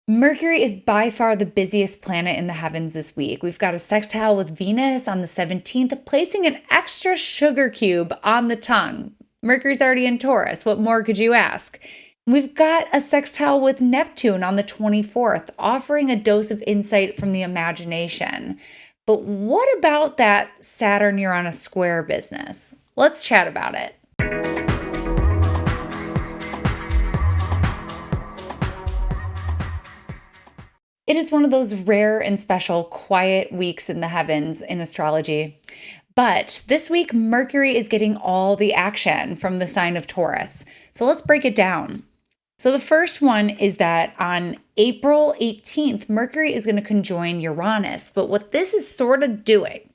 Mercury is by far the busiest planet in the heavens this week. We've got a sextile with Venus on the 17th, placing an extra sugar cube on the tongue. Mercury's already in Taurus. What more could you ask? We've got a sextile with Neptune on the 24th, offering a dose of insight from the imagination. But what about that Saturn-Uranus square business? Let's chat about it. It is one of those rare and special quiet weeks in the heavens in astrology. But this week, Mercury is getting all the action from the sign of Taurus. So let's break it down. So the first one is that on April 18th, Mercury is going to conjoin Uranus. But what this is sort of doing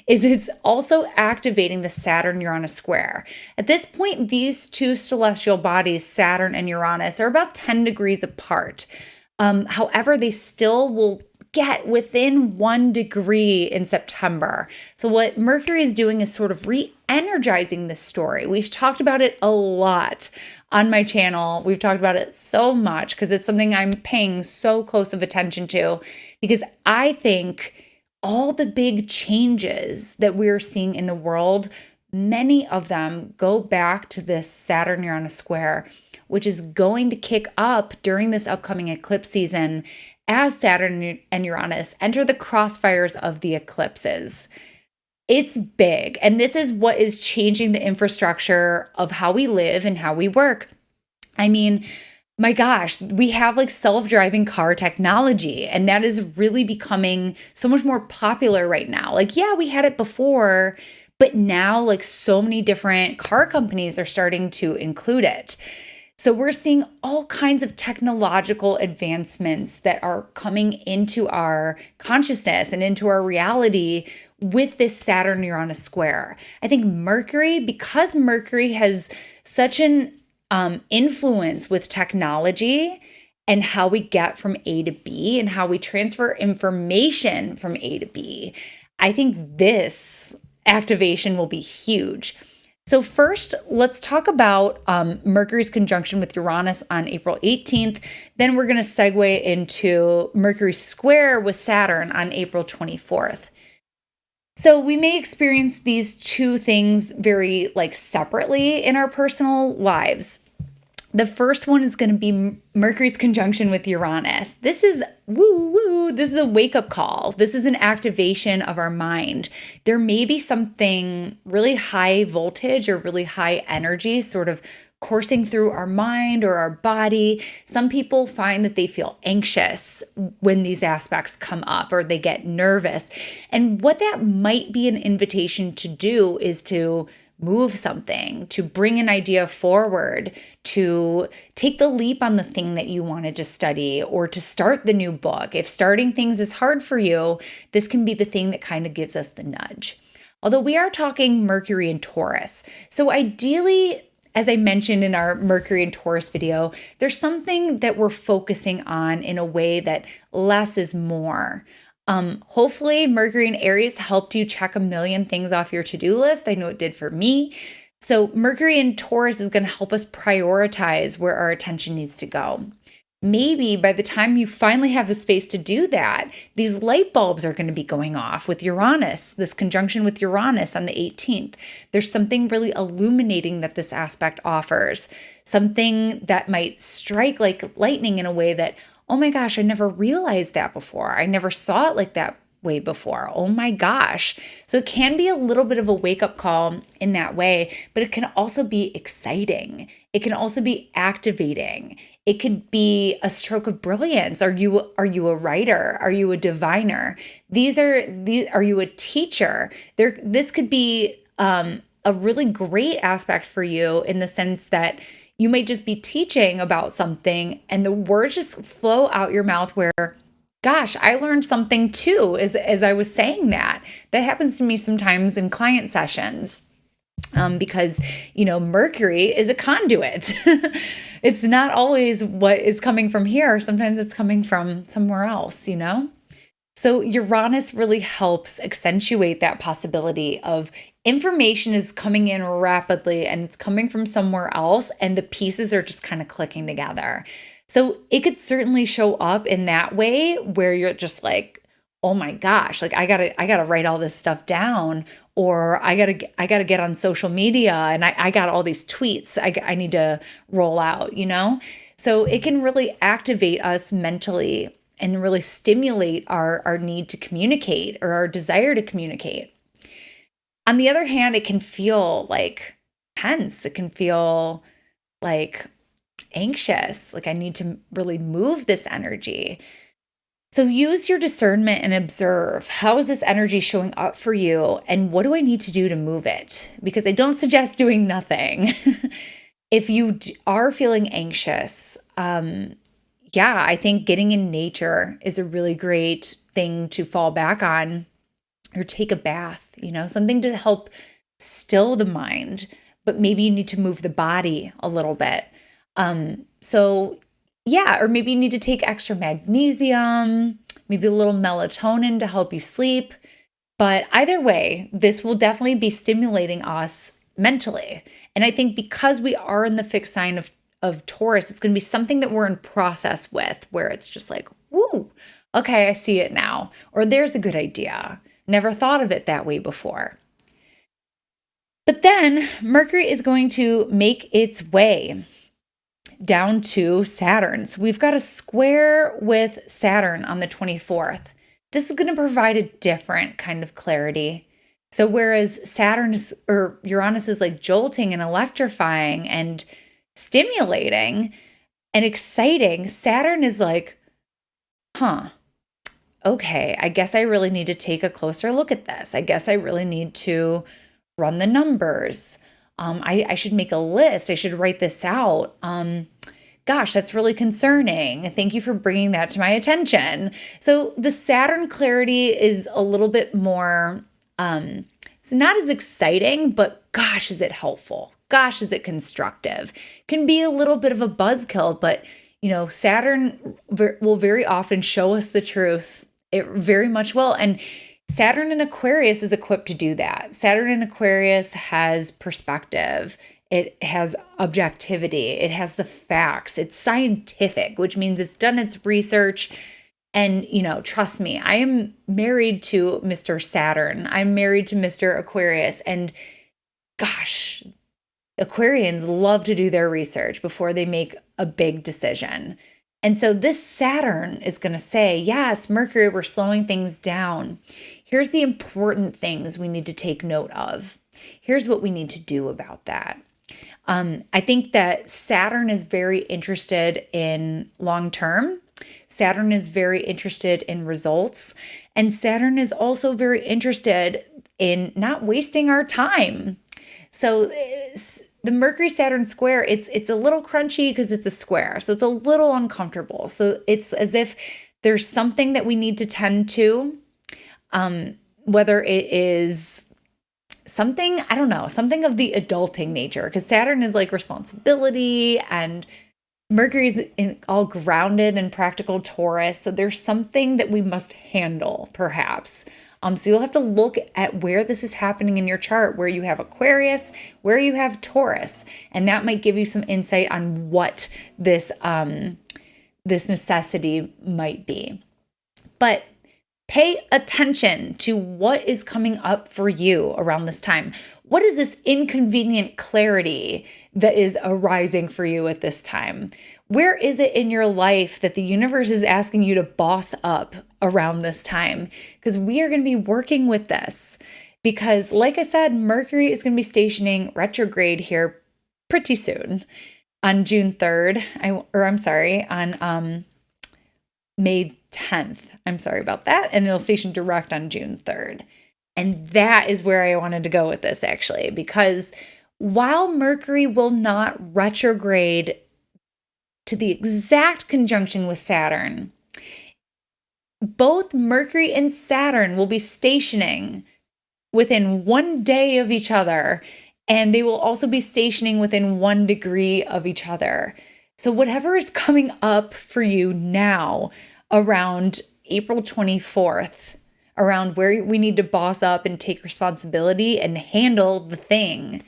is it's also activating the Saturn-Uranus square. At this point, these two celestial bodies, Saturn and Uranus, are about 10 degrees apart. However, they still will get within 1 degree in September. So what Mercury is doing is sort of re-energizing this story. We've talked about it a lot on my channel. We've talked about it so much because it's something I'm paying so close of attention to, because I think all the big changes that we're seeing in the world, many of them go back to this Saturn-Uranus square, which is going to kick up during this upcoming eclipse season as Saturn and Uranus enter the crossfires of the eclipses. It's big, and this is what is changing the infrastructure of how we live and how we work. I mean, my gosh, we have like self-driving car technology, and that is really becoming so much more popular right now. Like, yeah, we had it before, but now like so many different car companies are starting to include it. So we're seeing all kinds of technological advancements that are coming into our consciousness and into our reality with this Saturn-Uranus square. I think Mercury, because Mercury has such an influence with technology and how we get from A to B and how we transfer information from A to B, I think this activation will be huge. So first, let's talk about Mercury's conjunction with Uranus on April 18th. Then we're going to segue into Mercury square with Saturn on April 24th. So we may experience these two things very separately in our personal lives. The first one is going to be Mercury's conjunction with Uranus. This is woo-woo. This is a wake-up call. This is an activation of our mind. There may be something really high voltage or really high energy sort of coursing through our mind or our body. Some people find that they feel anxious when these aspects come up, or they get nervous. And what that might be an invitation to do is to move something, to bring an idea forward, to take the leap on the thing that you wanted to study, or to start the new book. If starting things is hard for you, this can be the thing that kind of gives us the nudge. Although we are talking Mercury and Taurus. So ideally, as I mentioned in our Mercury and Taurus video, there's something that we're focusing on in a way that less is more. Hopefully Mercury in Aries helped you check a million things off your to-do list. I know it did for me. So Mercury in Taurus is going to help us prioritize where our attention needs to go. Maybe by the time you finally have the space to do that, these light bulbs are going to be going off with Uranus, this conjunction with Uranus on the 18th. There's something really illuminating that this aspect offers, something that might strike like lightning in a way that, oh my gosh, I never realized that before. I never saw it like that way before. Oh my gosh. So it can be a little bit of a wake-up call in that way, but it can also be exciting. It can also be activating. It could be a stroke of brilliance. Are you a writer? Are you a diviner? Are you a teacher? This could be a really great aspect for you in the sense that you might just be teaching about something and the words just flow out your mouth where, gosh, I learned something too, as I was saying that. That happens to me sometimes in client sessions because, Mercury is a conduit. It's not always what is coming from here. Sometimes it's coming from somewhere else, So Uranus really helps accentuate that possibility of information is coming in rapidly and it's coming from somewhere else, and the pieces are just kind of clicking together. So it could certainly show up in that way where you're just like, oh my gosh, like I gotta write all this stuff down, or I gotta get on social media and I got all these tweets I need to roll out, you know? So it can really activate us mentally and really stimulate our need to communicate or our desire to communicate. On the other hand, it can feel like tense. It can feel like anxious, like I need to really move this energy. So use your discernment and observe, how is this energy showing up for you and what do I need to do to move it? Because I don't suggest doing nothing. If you are feeling anxious, yeah, I think getting in nature is a really great thing to fall back on, or take a bath, something to help still the mind, but maybe you need to move the body a little bit. So yeah, or maybe you need to take extra magnesium, maybe a little melatonin to help you sleep. But either way, this will definitely be stimulating us mentally. And I think because we are in the fixed sign of Taurus, it's going to be something that we're in process with, where it's just like, woo, okay, I see it now. Or there's a good idea. Never thought of it that way before. But then Mercury is going to make its way down to Saturn. So we've got a square with Saturn on the 24th. This is going to provide a different kind of clarity. So whereas Uranus is like jolting and electrifying and stimulating and exciting, Saturn is like, okay, I guess I really need to take a closer look at this. I guess I really need to run the numbers. I should make a list. I should write this out. Gosh, that's really concerning. Thank you for bringing that to my attention. So the Saturn clarity is a little bit more, it's not as exciting, but gosh, is it helpful? Gosh, is it constructive? Can be a little bit of a buzzkill, but Saturn will very often show us the truth. It very much will. And Saturn in Aquarius is equipped to do that. Saturn in Aquarius has perspective. It has objectivity. It has the facts. It's scientific, which means it's done its research. And, trust me, I am married to Mr. Saturn. I'm married to Mr. Aquarius. And gosh, Aquarians love to do their research before they make a big decision. And so this Saturn is going to say, yes, Mercury, we're slowing things down. Here's the important things we need to take note of. Here's what we need to do about that. I think that Saturn is very interested in long term. Saturn is very interested in results. And Saturn is also very interested in not wasting our time. So the Mercury-Saturn square, it's a little crunchy because it's a square. So it's a little uncomfortable. So it's as if there's something that we need to tend to, whether it is something, I don't know, something of the adulting nature, because Saturn is like responsibility and Mercury's all grounded and practical Taurus. So there's something that we must handle, perhaps. So you'll have to look at where this is happening in your chart, where you have Aquarius, where you have Taurus, and that might give you some insight on what this necessity might be. But pay attention to what is coming up for you around this time. What is this inconvenient clarity that is arising for you at this time? Where is it in your life that the universe is asking you to boss up around this time? Because we are going to be working with this. Because like I said, Mercury is going to be stationing retrograde here pretty soon on June 3rd. On May 10th. I'm sorry about that. And it'll station direct on June 3rd. And that is where I wanted to go with this, actually, because while Mercury will not retrograde to the exact conjunction with Saturn, both Mercury and Saturn will be stationing within 1 day of each other, and they will also be stationing within 1 degree of each other. So whatever is coming up for you now around April 24th, around where we need to boss up and take responsibility and handle the thing,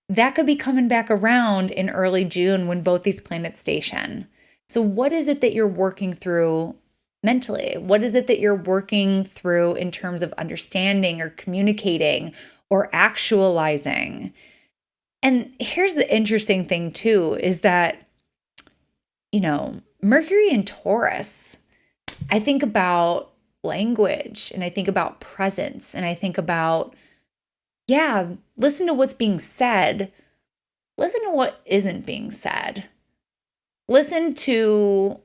that could be coming back around in early June when both these planets station. So what is it that you're working through mentally? What is it that you're working through in terms of understanding or communicating or actualizing? And here's the interesting thing too, is that, Mercury and Taurus, I think about language and I think about presence and I think about, listen to what's being said. Listen to what isn't being said. Listen to,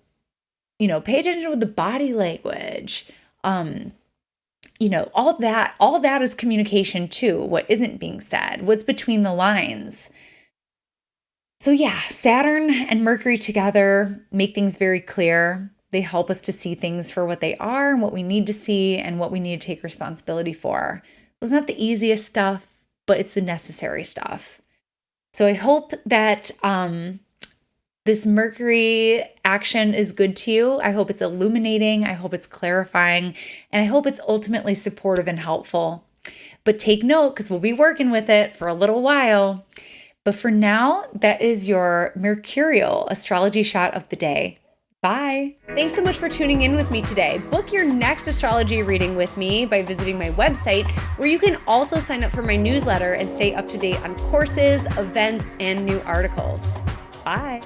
pay attention to the body language. All that is communication too. What isn't being said, what's between the lines. So Saturn and Mercury together make things very clear. They help us to see things for what they are and what we need to see and what we need to take responsibility for. It's not the easiest stuff, but it's the necessary stuff. So I hope that this Mercury action is good to you. I hope it's illuminating. I hope it's clarifying. And I hope it's ultimately supportive and helpful. But take note, because we'll be working with it for a little while. But for now, that is your mercurial astrology shot of the day. Bye. Thanks so much for tuning in with me today. Book your next astrology reading with me by visiting my website, where you can also sign up for my newsletter and stay up to date on courses, events, and new articles. Bye.